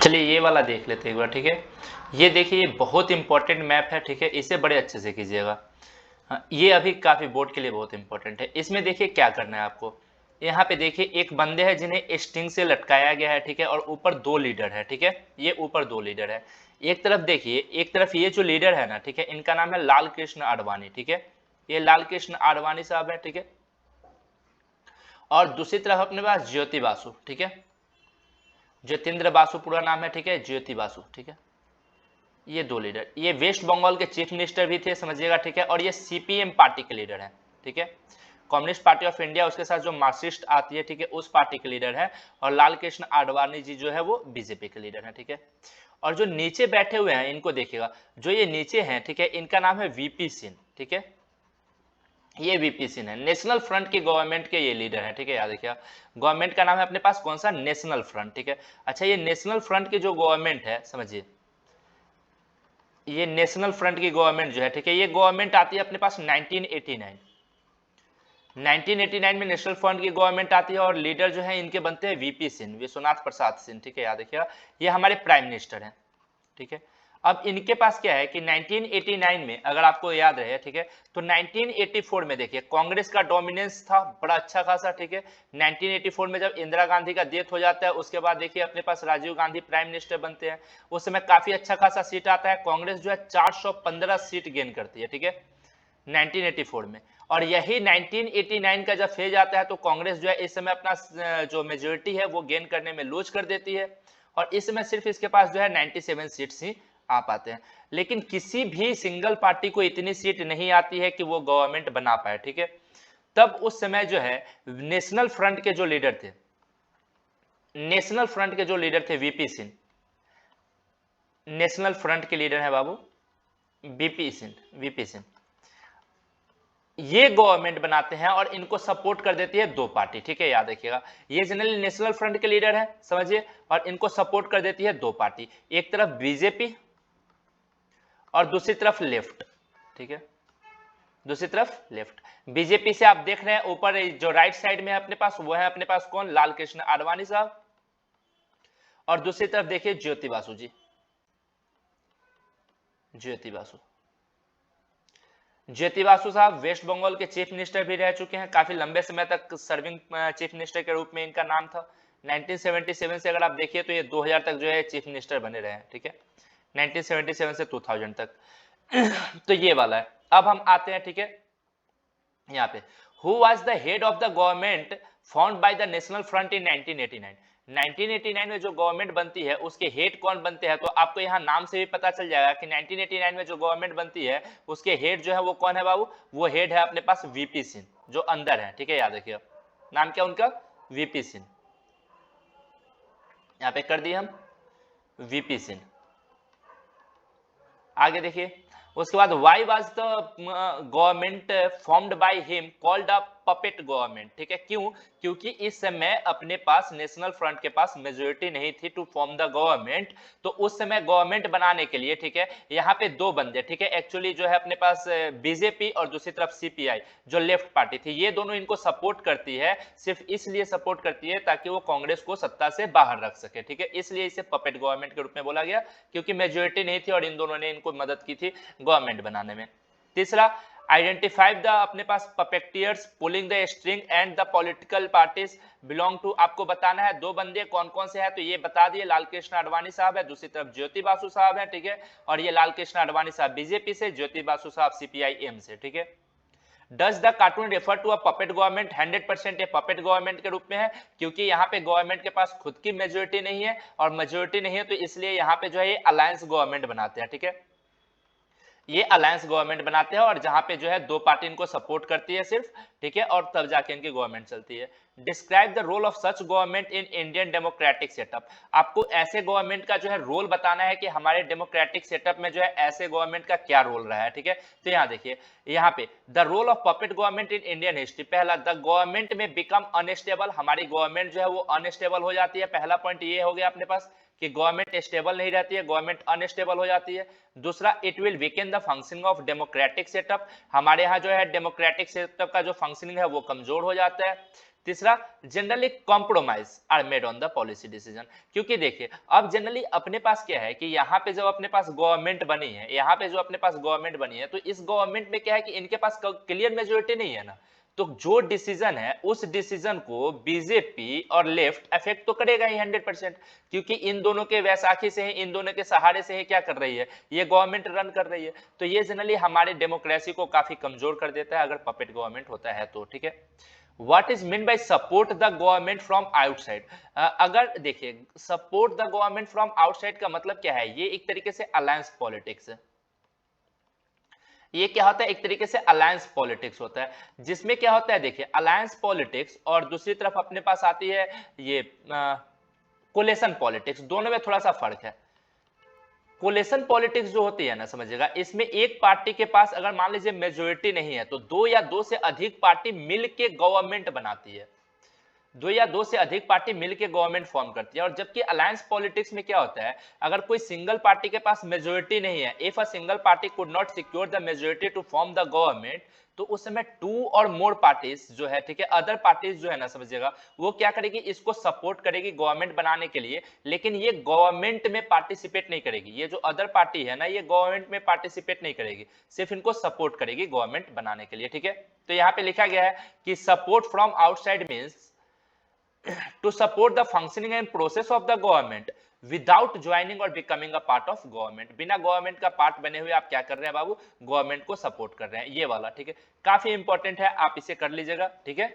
चलिए ये वाला देख लेते हैं एक बार, ठीक है। ये देखिए, ये बहुत इंपॉर्टेंट मैप है, ठीक है, इसे बड़े अच्छे से कीजिएगा। हाँ, ये अभी काफी बोर्ड के लिए बहुत इंपॉर्टेंट है। इसमें देखिए क्या करना है आपको। यहाँ पे देखिए एक बंदे हैं जिन्हें स्ट्रिंग से लटकाया गया है, ठीक है, और ऊपर दो लीडर है, ठीक है। ये ऊपर दो लीडर है। एक तरफ देखिए, एक तरफ ये जो लीडर है ना, ठीक है, इनका नाम है लाल कृष्ण आडवाणी, ठीक है। ये लाल कृष्ण आडवाणी साहब है, ठीक है। और दूसरी तरफ अपने पास ज्योति बासु, ठीक है। ज्योतिन्द्र बासु पूरा नाम है, ठीक है, ज्योति बासु, ठीक है। ये दो लीडर, ये वेस्ट बंगाल के चीफ मिनिस्टर भी थे, समझिएगा, ठीक है। और ये सीपीएम पार्टी के लीडर हैं, ठीक है। कम्युनिस्ट पार्टी ऑफ इंडिया, उसके साथ जो मार्क्सिस्ट आती है, ठीक है, उस पार्टी के लीडर है। और लाल कृष्ण आडवाणी जी जो है वो बीजेपी के लीडर है, ठीक है। और जो नीचे बैठे हुए हैं इनको देखिएगा, जो ये नीचे हैं, ठीक है, इनका नाम है वीपी सिंह, ठीक है। ये वीपी सिंह है, नेशनल फ्रंट की गवर्नमेंट के ये लीडर है, ठीक है। याद रखिएगा, गवर्नमेंट का नाम है अपने पास कौन सा, नेशनल फ्रंट, ठीक है। अच्छा, ये नेशनल फ्रंट की जो गवर्नमेंट है, समझिए, ये नेशनल फ्रंट की गवर्नमेंट जो है, ठीक है, ये गवर्नमेंट आती है अपने पास 1989। 1989 में नेशनल फ्रंट की गवर्नमेंट आती है और लीडर जो है इनके बनते हैं वीपी सिंह, विश्वनाथ प्रसाद सिंह, ठीक है। याद रखिएगा, ये हमारे प्राइम मिनिस्टर हैं, ठीक है। अब इनके पास क्या है कि 1989 में अगर आपको याद रहे, ठीक है, तो 1984 में देखिए कांग्रेस का डोमिनेंस था बड़ा अच्छा खासा, ठीक है। 1984 में जब इंदिरा गांधी का डेथ हो जाता है, उसके बाद देखिए अपने पास राजीव गांधी प्राइम मिनिस्टर बनते हैं। उस समय काफी अच्छा खासा सीट आता है, कांग्रेस जो है 415 सीट गेन करती है, ठीक है, 1984 में। और यही 1989 का जब फेज आता है तो कांग्रेस जो है इस समय अपना जो मेजोरिटी है वो गेन करने में लूज कर देती है। और इस समय सिर्फ इसके पास जो है 97 सीट्स ही आ पाते हैं। लेकिन किसी भी सिंगल पार्टी को इतनी सीट नहीं आती है कि वो गवर्नमेंट बना पाए, ठीक है। तब उस समय जो है नेशनल फ्रंट के जो लीडर थे, नेशनल फ्रंट के जो लीडर थे वीपी सिंह, नेशनल फ्रंट के लीडर है बाबू वीपी सिंह, वीपी सिंह, ये गवर्नमेंट बनाते हैं और इनको सपोर्ट कर देती है दो पार्टी, ठीक है। याद रखिएगा, ये जनरली नेशनल फ्रंट के लीडर हैं, समझिए, और इनको सपोर्ट कर देती है दो पार्टी, एक तरफ बीजेपी और दूसरी तरफ लेफ्ट, ठीक है, दूसरी तरफ लेफ्ट। बीजेपी से आप देख रहे हैं ऊपर जो राइट साइड में है अपने पास, वो है अपने पास कौन, लाल कृष्ण आडवाणी साहब। और दूसरी तरफ देखिए ज्योति बासु जी, ज्योति बासु, ज्योति बासु साहब वेस्ट बंगाल के चीफ मिनिस्टर भी रह चुके हैं, काफी लंबे समय तक सर्विंग चीफ मिनिस्टर के रूप में इनका नाम था। 1977 से अगर आप देखिए तो ये 2000 तक जो है चीफ मिनिस्टर बने रहे हैं, ठीक है, 1977 से 2000 तक। तो ये वाला है। अब हम आते हैं, ठीक है, यहाँ पे who was the head of the government found by the national front in 1989। 1989 में जो गवर्नमेंट बनती है उसके हेड कौन बनते हैं, तो आपको यहाँ नाम से भी पता चल जाएगा कि 1989 में जो गवर्नमेंट बनती है उसके हेड जो है वो कौन है बाबू, वो हेड है अपने पास वीपी सिंह, जो अंदर है, ठीक है। याद रखिए, नाम क्या उनका, वीपी सिंह, यहाँ पे कर दिए हम वीपी सिंह। आगे देखिए, उसके बाद why was the government formed by him called a puppet government, ठीक है। क्यों, क्योंकि इस समय अपने पास नेशनल फ्रंट के पास मेजोरिटी नहीं थी टू फॉर्म द गवर्नमेंट। तो उस समय गवर्नमेंट बनाने के लिए, ठीक है, यहाँ पे दो बंदे, ठीक है, एक्चुअली जो है अपने पास बीजेपी और दूसरी तरफ सीपीआई जो लेफ्ट पार्टी थी, ये दोनों इनको सपोर्ट करती है, सिर्फ इसलिए सपोर्ट करती है ताकि वो कांग्रेस को सत्ता से बाहर रख सके, ठीक है। इसलिए इसे पपेट गवर्नमेंट के रूप में बोला गया, क्योंकि मेजोरिटी नहीं थी और इन दोनों ने इनको मदद की थी गवर्नमेंट बनाने में। तीसरा, आइडेंटिफाई द अपने पास puppeteers pulling the string and the political parties belong to, आपको बताना है दो बंदे कौन कौन से हैं, तो ये बता दिए, लाल कृष्ण आडवाणी साहब है, दूसरी तरफ ज्योति बासु साहब है, ठीक है। और ये लाल कृष्ण आडवाणी साहब बीजेपी से, ज्योति बासु साहब सीपीआई-एम से, ठीक है। Does the cartoon refer to a puppet government, 100% ये पपेट गवर्नमेंट के रूप में है, क्योंकि यहाँ पे गवर्नमेंट के पास खुद की मेजोरिटी नहीं है, और मेजोरिटी नहीं है तो इसलिए यहाँ पे जो है ये अलायंस गवर्नमेंट बनाते हैं, ठीक है। ये अलायंस गवर्नमेंट बनाते हैं और जहां पे जो है दो पार्टी इनको सपोर्ट करती है सिर्फ, ठीक है, और तब जाके इनकी गवर्नमेंट चलती है। Describe the role of such government in Indian democratic setup, आपको ऐसे गवर्नमेंट का जो है रोल बताना है कि हमारे डेमोक्रेटिक सेटअप में जो है ऐसे गवर्नमेंट का क्या रोल रहा है, ठीक है। तो यहाँ देखिए, यहाँ पे the role of puppet government in Indian history, पहला, द गवर्नमेंट में बिकम अनस्टेबल, हमारी गवर्नमेंट जो है वो अनस्टेबल हो जाती है, पहला पॉइंट ये हो गया अपने पास कि गवर्नमेंट स्टेबल नहीं रहती है, गवर्नमेंट अनस्टेबल हो जाती है। दूसरा, it will weakened the functioning of democratic setup, हमारे यहाँ जो है डेमोक्रेटिक सेटअप का जो फंक्शनिंग है वो कमजोर हो जाता है। तीसरा, generally compromise are made on the policy decision. क्योंकि देखिए अब जनरली अपने पास क्या है कि यहाँ पे जब अपने पास गवर्नमेंट बनी है, यहाँ पे जो अपने पास गवर्नमेंट बनी है, तो इस गवर्नमेंट में क्या है कि इनके पास क्लियर मेजोरिटी नहीं है ना, तो जो डिसीजन है उस डिसीजन को बीजेपी और लेफ्ट अफेक्ट तो करेगा ही 100%, क्योंकि इन दोनों के वैसाखी से ही, इन दोनों के सहारे से ही क्या कर रही है, ये गवर्नमेंट रन कर रही है। तो ये जनरली हमारे डेमोक्रेसी को काफी कमजोर कर देता है अगर पपेट गवर्नमेंट होता है तो, ठीक है। What is meant by support the government from outside? अगर देखिए support the government from outside का मतलब क्या है, ये एक तरीके से अलायंस पॉलिटिक्स है। ये क्या होता है, एक तरीके से अलायंस पॉलिटिक्स होता है, जिसमें क्या होता है देखिए अलायंस पॉलिटिक्स और दूसरी तरफ अपने पास आती है ये कोलेशन पॉलिटिक्स, दोनों में थोड़ा सा फर्क है। कोलेशन पॉलिटिक्स जो होती है ना, समझिएगा, इसमें एक पार्टी के पास अगर मान लीजिए मेजोरिटी नहीं है तो दो या दो से अधिक पार्टी मिलके गवर्नमेंट बनाती है, दो या दो से अधिक पार्टी मिलकर गवर्नमेंट फॉर्म करती है। और जबकि अलायंस पॉलिटिक्स में क्या होता है, अगर कोई सिंगल पार्टी के पास मेजोरिटी नहीं है, if a single party could not secure the majority to form the government, तो उस समय टू और मोर पार्टीज जो है, ठीक है, अदर पार्टीज जो है ना, समझिएगा, वो क्या करेगी, इसको सपोर्ट करेगी गवर्नमेंट बनाने के लिए, लेकिन ये गवर्नमेंट में पार्टिसिपेट नहीं करेगी। ये जो अदर पार्टी है ना, ये गवर्नमेंट में पार्टिसिपेट नहीं करेगी, सिर्फ इनको सपोर्ट करेगी गवर्नमेंट बनाने के लिए, ठीक है। तो यहाँ पे लिखा गया है कि support from outside means to support the functioning and process of the government without joining or becoming a part of government। बिना गवर्नमेंट का पार्ट बने हुए आप क्या कर रहे हैं बाबू, गवर्नमेंट को सपोर्ट कर रहे हैं, ये वाला, ठीक है, काफी इंपॉर्टेंट है, आप इसे कर लीजिएगा, ठीक है।